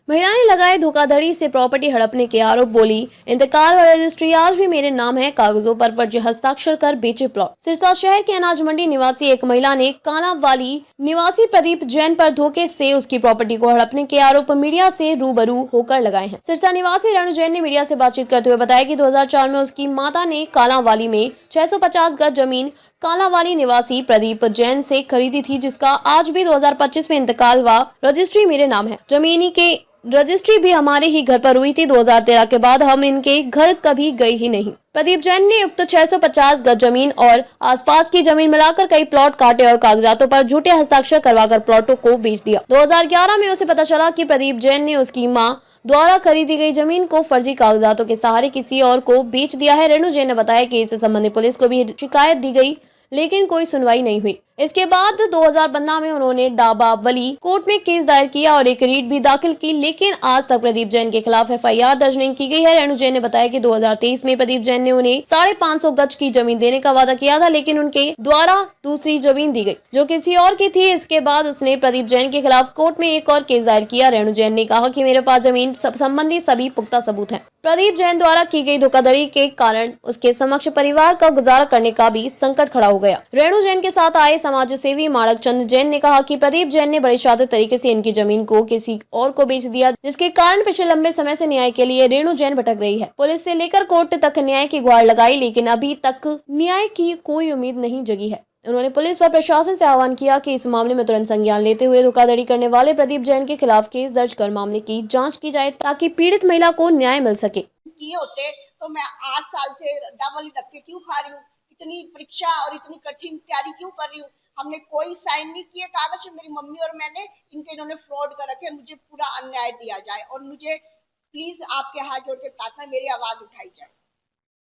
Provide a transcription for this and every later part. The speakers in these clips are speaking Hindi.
महिला ने लगाए धोखाधड़ी से प्रॉपर्टी हड़पने के आरोप, बोली इंतकाल व रजिस्ट्री आज भी मेरे नाम है, कागजों पर फर्जी हस्ताक्षर कर बेचे प्लॉट। सिरसा शहर के अनाज मंडी निवासी एक महिला ने कालावाली निवासी प्रदीप जैन पर धोखे से उसकी प्रॉपर्टी को हड़पने के आरोप मीडिया से रूबरू होकर लगाए हैं। सिरसा निवासी रेणु जैन ने मीडिया से बातचीत करते हुए बताया कि 2004 में उसकी माता ने कालावाली में 650 गज जमीन कालावाली निवासी प्रदीप जैन से खरीदी थी, जिसका आज भी 2025 में इंतकाल व रजिस्ट्री मेरे नाम है। जमीनी के रजिस्ट्री भी हमारे ही घर पर हुई थी। 2013 के बाद हम इनके घर कभी गए ही नहीं। प्रदीप जैन ने उक्त 650 गज जमीन और आसपास की जमीन मिलाकर कई प्लॉट काटे और कागजातों पर झूठे हस्ताक्षर करवाकर प्लॉटों को बेच दिया। 2011 में उसे पता चला कि प्रदीप जैन ने उसकी मां द्वारा खरीदी गई जमीन को फर्जी कागजातों के सहारे किसी और को बेच दिया है। रेणु जैन ने बताया कि इससे संबंधित पुलिस को भी शिकायत दी गई, लेकिन कोई सुनवाई नहीं हुई। इसके बाद 2015 में उन्होंने डाबावली कोर्ट में केस दायर किया और एक रीट भी दाखिल की, लेकिन आज तक प्रदीप जैन के खिलाफ FIR दर्ज नहीं की गई है। रेणु जैन ने बताया कि 2023 में प्रदीप जैन ने उन्हें 550 गज की जमीन देने का वादा किया था, लेकिन उनके द्वारा दूसरी जमीन दी गई जो किसी और की थी। इसके बाद उसने प्रदीप जैन के खिलाफ कोर्ट में एक और केस दायर किया। रेणु जैन ने कहा कि मेरे पास जमीन संबंधी सभी पुख्ता सबूत हैं। प्रदीप जैन द्वारा की गई धोखाधड़ी के कारण उसके समक्ष परिवार का गुजारा करने का भी संकट खड़ा हो गया। रेणु जैन के साथ आए समाज सेवी माणक चंद जैन ने कहा कि प्रदीप जैन ने बड़े शातिर तरीके से इनकी जमीन को किसी और को बेच दिया, जिसके कारण पिछले लंबे समय से न्याय के लिए रेणु जैन भटक रही है। पुलिस से लेकर कोर्ट तक न्याय की गुहार लगाई, लेकिन अभी तक न्याय की कोई उम्मीद नहीं जगी है। उन्होंने पुलिस व प्रशासन से आह्वान किया कि इस मामले में तुरंत संज्ञान लेते हुए धोखाधड़ी करने वाले प्रदीप जैन के खिलाफ केस दर्ज कर मामले की जांच की जाए, ताकि पीड़ित महिला को न्याय मिल सके। किए होते तो मैं 8 साल से डबल धक्के क्यों खा रही हूँ, इतनी परीक्षा और इतनी कठिन तैयारी क्यों कर रही हूँ। हमने कोई साइन नहीं किए कागज, मेरी मम्मी और मैंने, इन्होंने फ्रॉड कर रखे। मुझे पूरा अन्याय दिया जाए और मुझे प्लीज आपके हाथ जोड़ के प्रार्थना, मेरी आवाज उठाई जाए।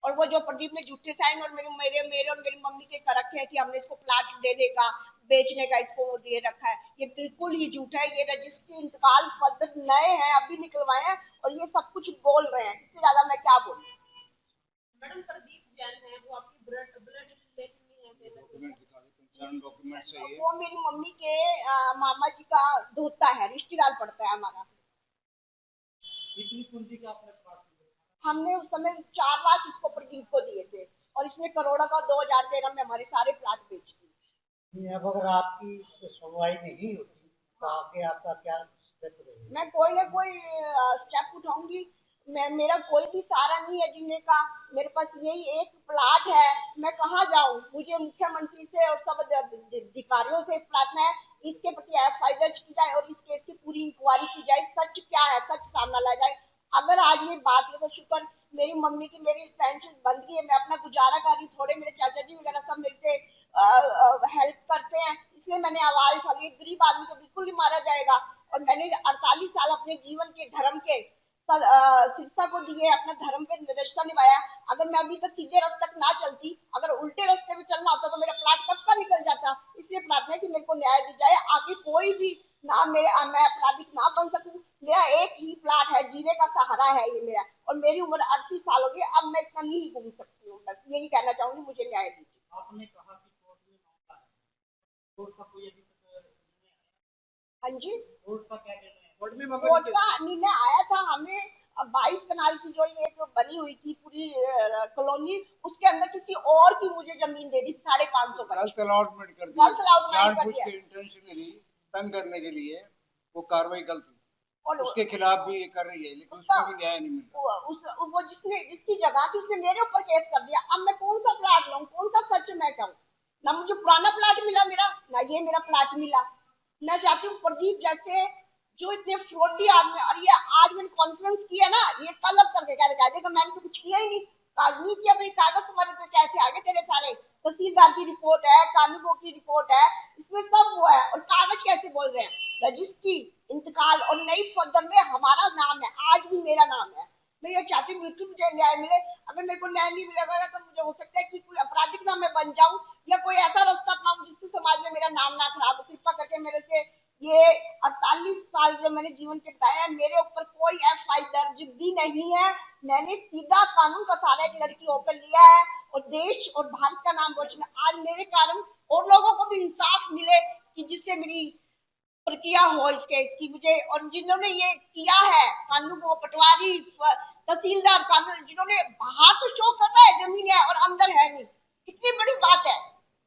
और वो जो प्रदीप ने झूठे साइन और मेरे मेरे मेरे और मेरी मम्मी के कर रखे हैं कि हमने इसको प्लाट देने का, बेचने का इसको वो दे रखा है, ये बिल्कुल ही झूठा है। ये रजिस्ट्री इंतकाल पत्र नए हैं, अभी निकलवाए हैं और ये सब कुछ बोल रहे हैं। इससे ज्यादा मैं क्या बोलूं। मैडम प्रदीप जैन है, वो आपकी ब्लड रिलेशन में है, डॉक्यूमेंट चाहिए। वो मेरी मम्मी के मामा जी का धोता है, रिश्तेदार पड़ता है हमारा। कितनी पूंजी का आपने हमने उस समय 4 लाख इसको प्रदीप को दिए थे और इसने करोड़ों का 2013 में हमारे सारे प्लाट बेच दिए। अब अगर आपकी सुनवाई नहीं होती तो आगे आपका क्या स्टेप रहेगा? मैं कोई ना कोई स्टेप उठाऊंगी। मेरा कोई भी सहारा नहीं है जीने का। मेरे पास यही एक प्लाट है, मैं कहाँ जाऊं। मुझे मुख्यमंत्री से और सब अधिकारियों से प्रार्थना है, इसके प्रति FIR दर्ज की जाए और इस केस की पूरी इंक्वायरी की जाए। सच क्या है, सच सामने लाया जाए। अगर आज ये बात है तो शुक्र, मेरी मम्मी की मेरी पेंशन बंद गई है, मैं अपना गुजारा कर रही। थोड़े मेरे चाचा जी वगैरह सब मेरे से हेल्प करते हैं, इसलिए मैंने आवाज उठा ली। गरीब आदमी तो बिल्कुल नहीं मारा जाएगा। और मैंने 48 साल अपने जीवन के धर्म के सिरसा को दिए, अपना धर्म पे रिश्ता निभाया। अगर मैं अभी तक सीधे रास्ते तक ना चलती, अगर उल्टे रास्ते में चलना होता तो मेरा प्लाट कब का निकल जाता। इसलिए प्रार्थना है कि मेरे को न्याय दी जाए, आगे कोई भी ना मैं अपराधिक ना बन सकूं। मेरा एक ही प्लाट है, जीने का सहारा है ये मेरा, और मेरी उम्र 38 साल हो गई। अब मैं इतना नहीं घूम सकती हूँ। बस यही कहना चाहूंगी, मुझे न्याय दीजिए। आपने कहा कि कोर्ट में मामला है, कोर्ट का कोई अभी तक हाँ जी, कोर्ट का क्या कहना है? कोर्ट का निर्णय आया था। हमें 22 कनाल की जो ये जो बनी हुई थी पूरी कॉलोनी, उसके अंदर किसी और की मुझे जमीन दे दी 550 का। गलत अलॉटमेंट कर दिया, जानबूझ के इंटेंशनली तंग करने के लिए वो कार्रवाई गलत हुई और उसके खिलाफ भी ये कर रही है, लेकिन उसका भी न्याय नहीं मिला। वो जिसकी जगह थी उसने मेरे ऊपर केस कर दिया। अब मैं कौन सा प्लाट लूं, कौन सा सच मैं कहूं। ना मुझे पुराना प्लाट मिला मेरा, ना ये मेरा प्लाट मिला। मैं चाहती हूँ प्रदीप जैसे जो इतने फ्रॉडी आदमी, और ये आज मैंने कॉन्फ्रेंस किया ना, ये कल अब करके कह देगा मैंने तो कुछ किया ही नहीं। कागज नहीं किया तो ये कागज तुम्हारे पे कैसे आगे तेरे सारे? तहसीलदार की रिपोर्ट है, कानूनों की रिपोर्ट है, इसमें सब वो है। और कागज कैसे बोल रहे हैं? रजिस्ट्री, इंतकाल और नई फर्दर में हमारा नाम है, आज भी मेरा नाम है। मैं ये चाहती हूँ बिल्कुल मुझे न्याय मिले। अगर मेरे को न्याय नहीं मिलेगा तो मुझे हो सकता है कि कोई आपराधिक ना मैं बन जाऊं, या कोई ऐसा रास्ता अपनाऊं जिससे समाज में मेरा नाम ना खराब हो। कृपा करके मेरे से ये 48 साल जो मैंने जीवन के बताया, मेरे ऊपर कोई FIR दर्ज भी नहीं है। मैंने सीधा कानून का सहारा एक लड़की होकर लिया है और देश और भारत का नाम रोशन। आज मेरे कारण और लोगों को भी इंसाफ मिले कि जिससे मेरी प्रक्रिया हो इस केस की मुझे, और जिन्होंने ये किया है कानून को, पटवारी, तहसीलदार, कानून जिन्होंने बाहर तो शो कर रहा है जमीन है और अंदर है नहीं, कितनी बड़ी बात है,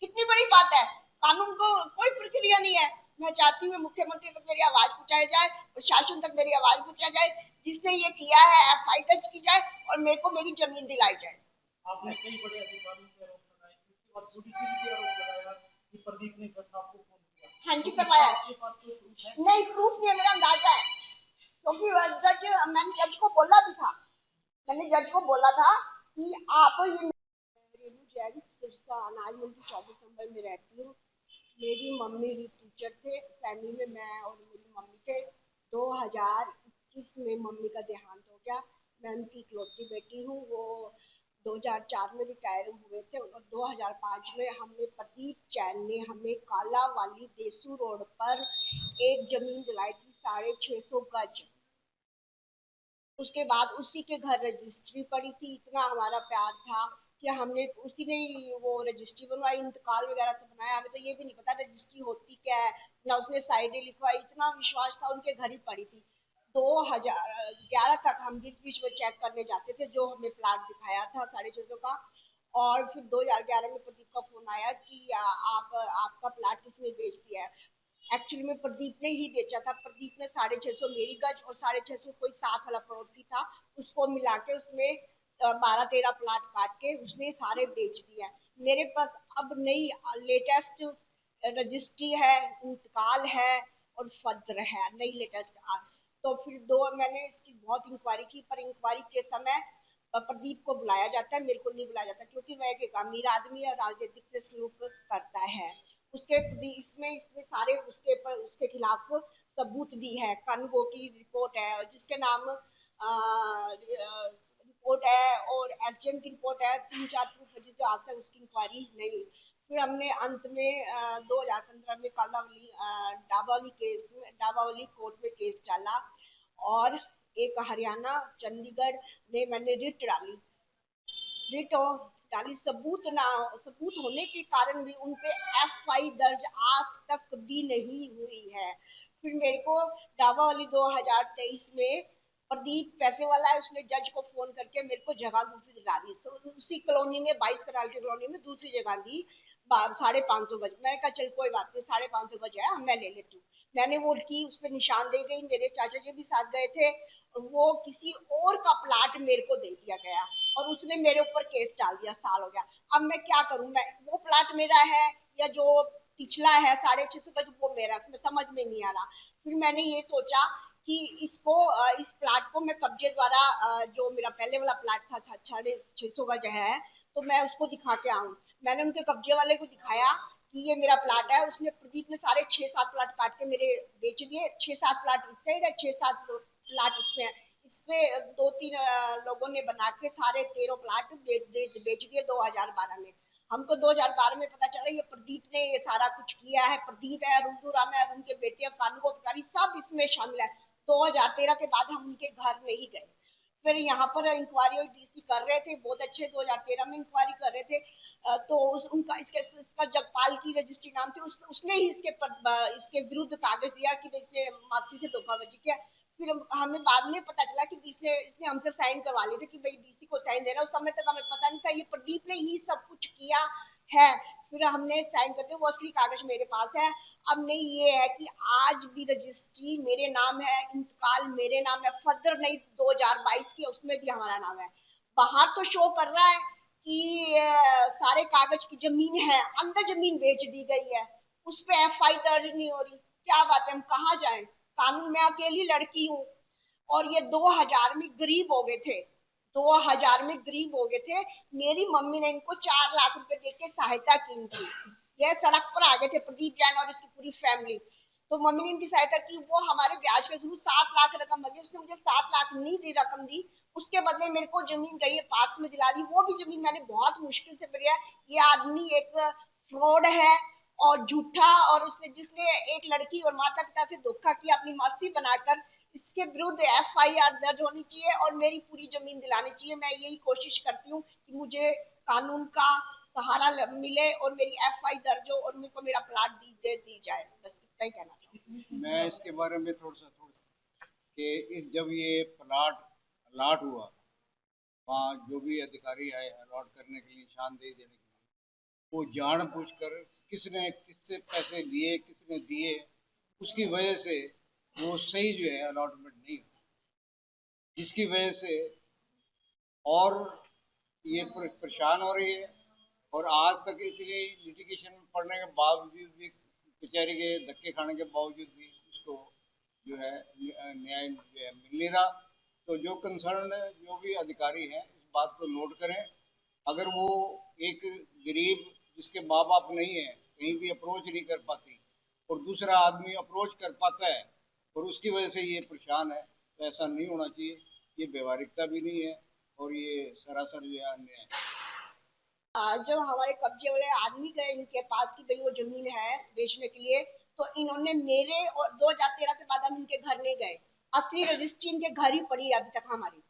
कितनी बड़ी बात है। कानून को कोई प्रक्रिया नहीं है। मैं चाहती हूँ मुख्यमंत्री तक मेरी आवाज पहुंचाई जाए, प्रशासन तक मेरी आवाज पहुंचाई जाए, जिसने ये किया है एफआई दर्ज की जाए और मेरे को मेरी जमीन दिलाई जाए। आपने कई बड़े अधिकारियों पे आरोप लगाए, उसके बाद जुडिशरी पे आरोप लगाया कि प्रदीप ने बस आपको फोन किया। हाँ जी, करवाया। आपके पास कोई प्रूफ है? नहीं, प्रूफ नहीं है, मेरा अंदाजा है, क्योंकि जज, मैंने जज को बोला भी था, मैंने जज को बोला था कि आप ये, रेणु जैन, सिरसा अनाज मंडी 24 नंबर में रहती हूँ। मेरी मम्मी भी टीचर थे, फैमिली में मैं और मेरी मम्मी थे। 2021 में मम्मी का देहांत हो गया। मैं उनकी इकलौती बेटी हूँ। वो 2004 में रिटायर हुए थे और 2005 में हमें प्रदीप जैन ने हमें काला वाली देसू रोड पर एक जमीन दिलाई थी 650 गज। उसके बाद उसी के घर रजिस्ट्री पड़ी थी। इतना हमारा प्यार था कि हमने उसी ने वो रजिस्ट्री बनवाई, इंतकाल वगैरह से बनाया। हमें तो ये भी नहीं पता रजिस्ट्री होती क्या है, ना उसने साइडें लिखवाई। इतना विश्वास था, उनके घर ही पड़ी थी। 2011 तक हम बीच बीच में चेक करने जाते थे, जो हमें प्लाट दिखाया था 650 का। और फिर 2011 में प्रदीप का फोन आया कि आपका प्लाट किसने बेच दिया है। एक्चुअली में प्रदीप ने ही बेचा था। प्रदीप ने 650 मेरी गज और 650 कोई साथ वाला पड़ोसी था, उसको मिला के उसने 12-13 प्लाट काट के उसने सारे बेच दिया। मेरे पास अब नई लेटेस्ट रजिस्ट्री है, इंतकाल है और फद्र है, नई लेटेस्ट। तो फिर मैंने इसकी बहुत इंक्वायरी की, पर इंक्वायरी के समय प्रदीप को बुलाया जाता है, मेरे को नहीं बुलाया जाता, क्योंकि मैं एक अमीर आदमी और राजनीतिक से सलूक करता है। उसके इसमें सारे उसके खिलाफ सबूत भी है। कानून की रिपोर्ट है जिसके नाम रिपोर्ट है और एसडीएम की रिपोर्ट है। 3-4 प्रूफ है जिससे आज तक उसकी इंक्वायरी नहीं। फिर हमने अंत में 2015 में कालावली डाबावली कोर्ट में केस डाला और एक हरियाणा चंडीगढ़ में मैंने रिट डाली। सबूत होने के कारण भी उन पे एफआई दर्ज आज तक भी नहीं हुई है। फिर मेरे को डाबावली 2023 में प्रदीप पैसे वाला है, उसने जज को फोन करके मेरे को जगह दूसरी दिला दी। उसी कॉलोनी में 22 कनाल की कॉलोनी में दूसरी जगह दी 550 गज। मैंने कहा चल कोई बात नहीं, 550 गज है, मैं ले लेती हूँ। मैंने वो की, उस पर निशान दे गई। मेरे चाचा जी भी साथ गए थे। वो किसी और का प्लाट मेरे को दे दिया गया और उसने मेरे ऊपर केस डाल दिया, साल हो गया। अब मैं क्या करूं, मैं वो प्लाट मेरा है या जो पिछला है 650 गज वो मेरा, इसमें समझ में नहीं आ रहा। फिर मैंने ये सोचा कि इस प्लाट को मैं कब्जे द्वारा, जो मेरा पहले वाला प्लाट था 650 गज है, तो मैं उसको दिखा के आऊं। मैंने उनके कब्जे वाले को दिखाया कि ये मेरा प्लाट है। उसने, प्रदीप ने सारे 6-7 प्लाट काट के मेरे बेच दिए। 6-7 प्लाट इस साइड है, 6-7 प्लाट इसमें है। इसपे 2-3 लोगों ने बना के सारे 13 प्लाट बेच दिए 2012 में। हमको 2012 में पता चला ये प्रदीप ने ये सारा कुछ किया है। प्रदीप है, रुंदू राम है और उनके बेटे कानून अधिकारी सब इसमें शामिल है। 2013 के बाद हम उनके घर नहीं गए। फिर यहाँ पर इंक्वायरी डीसी कर रहे थे, बहुत अच्छे 2013 में इंक्वायरी कर रहे थे। तो उनका इसका जगपाल की रजिस्ट्री नाम थी, उसने ही इसके विरुद्ध कागज दिया कि इसने मासी से धोखाधड़ी किया। फिर हमें बाद में पता चला कि इसने हमसे साइन करवा लिए थे कि भाई डीसी को साइन देना। उस समय तक हमें पता नहीं था ये प्रदीप ने ही सब कुछ किया है। फिर हमने साइन करते, वो असली कागज मेरे पास है। अब नहीं ये है कि आज भी रजिस्ट्री मेरे नाम है, इंतकाल मेरे नाम है, फदर नहीं 2022 की उसमें भी हमारा नाम है। बाहर तो शो कर रहा है कि सारे कागज की जमीन है, अंदर जमीन बेच दी गई है, उस पे एफआई दर्ज नहीं हो रही। क्या बात है, हम कहाँ जाएं? कानून में अकेली लड़की हूँ और ये 2000 में गरीब हो गए थे। 2000 में गरीब हो गए थे। मेरी मम्मी ने इनको 4 लाख रुपए देके सहायता की इनकी। ये सड़क पर आ गए थे प्रदीप जैन और इसकी पूरी फैमिली। तो मम्मी ने इनकी सहायता की। वो हमारे ब्याज के थ्रू 7 लाख रकम भरी। उसने मुझे 7 लाख नहीं दी, रकम दी। उसके बदले मेरे को जमीन गई है पास में दिला दी। वो भी जमीन मैंने बहुत मुश्किल से भरी है। ये आदमी एक फ्रॉड है और झूठा, और जिसने एक लड़की और माता पिता से धोखा किया अपनी मासी बनाकर, इसके विरुद्ध एफआईआर दर्ज होनी चाहिए और मेरी पूरी जमीन दिलानी चाहिए। मैं यही कोशिश करती हूँ कि मुझे कानून का सहारा मिले और मेरी एफआई दर्ज हो और मेरे को मेरा प्लाट दी जाए। बस इतना ही कहना चाहूँ। मैं इसके बारे में थोड़ा कि इस जब ये प्लाट अलॉट हुआ, वहाँ जो भी अधिकारी आए अलॉट करने के लिए, निशानदेही देने के लिए, वो जानबूझकर किसने किससे पैसे लिए, किसने दिए, उसकी वजह से वो सही जो है अलॉटमेंट नहीं हुई, जिसकी वजह से और ये परेशान हो रही है। और आज तक इतनी लिटिगेशन में पड़ने के बावजूद भी, कचहरी के धक्के खाने के बावजूद भी उसको जो है न्याय जो है मिल नहीं रहा। तो जो कंसर्न जो भी अधिकारी हैं इस बात को नोट करें। अगर वो एक गरीब जिसके माँ बाप नहीं है, कहीं भी अप्रोच नहीं कर पाती, और दूसरा आदमी अप्रोच कर पाता है और उसकी वजह से ये परेशान है, तो ऐसा नहीं होना चाहिए। ये व्यवहारिकता भी नहीं है और ये सरासर जो है अन्याय है। जब हमारे कब्जे वाले आदमी गए इनके पास कि भाई वो जमीन है बेचने के लिए, तो इन्होंने मेरे और 2013 के बाद हम इनके घर नहीं गए। असली रजिस्ट्री इनके घर ही पड़ी है अभी तक, हमारी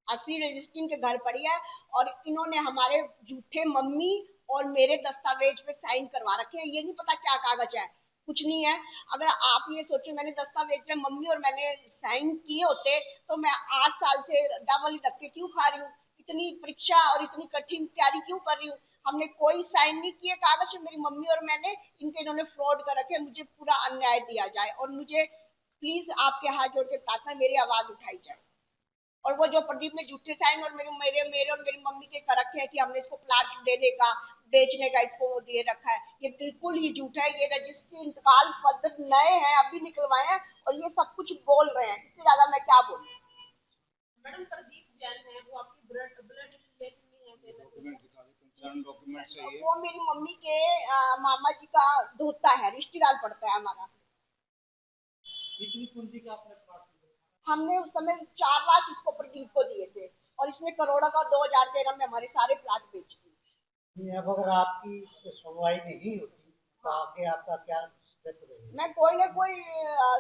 असली रजिस्ट्री इनके घर पड़ी है। और इन्होंने हमारे झूठे मम्मी और मेरे दस्तावेज पे साइन करवा रखे हैं। ये नहीं पता क्या कागज है, कुछ नहीं है। अगर आप ये सोचो मैंने दस्तावेज पे मम्मी और मैंने साइन किए होते तो मैं 8 साल से डबल धक्के क्यों खा रही हूँ, इतनी परीक्षा और इतनी कठिन तैयारी क्यों कर रही हूँ। हमने कोई साइन नहीं किए कागज, मेरी मम्मी और मैंने, इनके इन्होंने फ्रॉड कर रखे। मुझे पूरा अन्याय दिया जाए और मुझे प्लीज आपके हाथ जोड़ के प्रार्थना, मेरी आवाज उठाई जाए। और वो जो प्रदीप ने झूठे साइन और मेरे मेरे मेरे और मेरी मम्मी के कर रखे हैं कि हमने इसको प्लाट देने का, बेचने का इसको वो दे रखा है, ये बिल्कुल ही झूठ है। ये रजिस्ट्री इंतकाल पद्धत नए हैं, अभी निकलवाए हैं और ये सब कुछ बोल रहे हैं। इससे ज्यादा मैं क्या बोलूं। मैडम प्रदीप जैन है वो आपकी ब्लड रिलेशन में है? डॉक्यूमेंट दिखा दे, कंसर्न डॉक्यूमेंट चाहिए। वो मेरी मम्मी के मामा जी का धोता है, रिश्तेदार पड़ता है हमारा। इतनी पूंजी का आपने प्लाट लिया? हमने उस समय 4 लाख इसको प्रदीप को दिए थे और इसने करोड़ों का 2013 में हमारे सारे प्लाट बेच दिए। नहीं, अब अगर आपकी इस पे सुनवाई नहीं होती तो आगे आपका क्या स्टेप रहेगा? मैं कोई ना कोई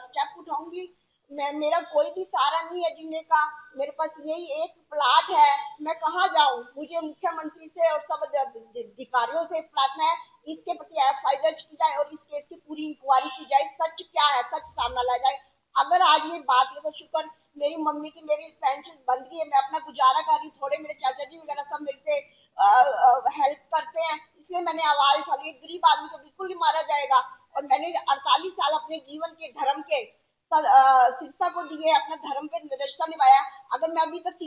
स्टेप उठाऊंगी। मेरा कोई भी सहारा नहीं है जीने का। मेरे पास यही एक प्लाट है, मैं कहाँ जाऊं। मुझे मुख्यमंत्री से और सब अधिकारियों से प्रार्थना है, इसके प्रति एफआई दर्ज की जाए और इस केस की पूरी इंक्वायरी की जाए। सच क्या है, सच सामने लाया जाए। अगर आज ये बात है तो शुक्र, मेरी मम्मी की मेरी पेंशन बंद गई है, मैं अपना गुजारा कर रही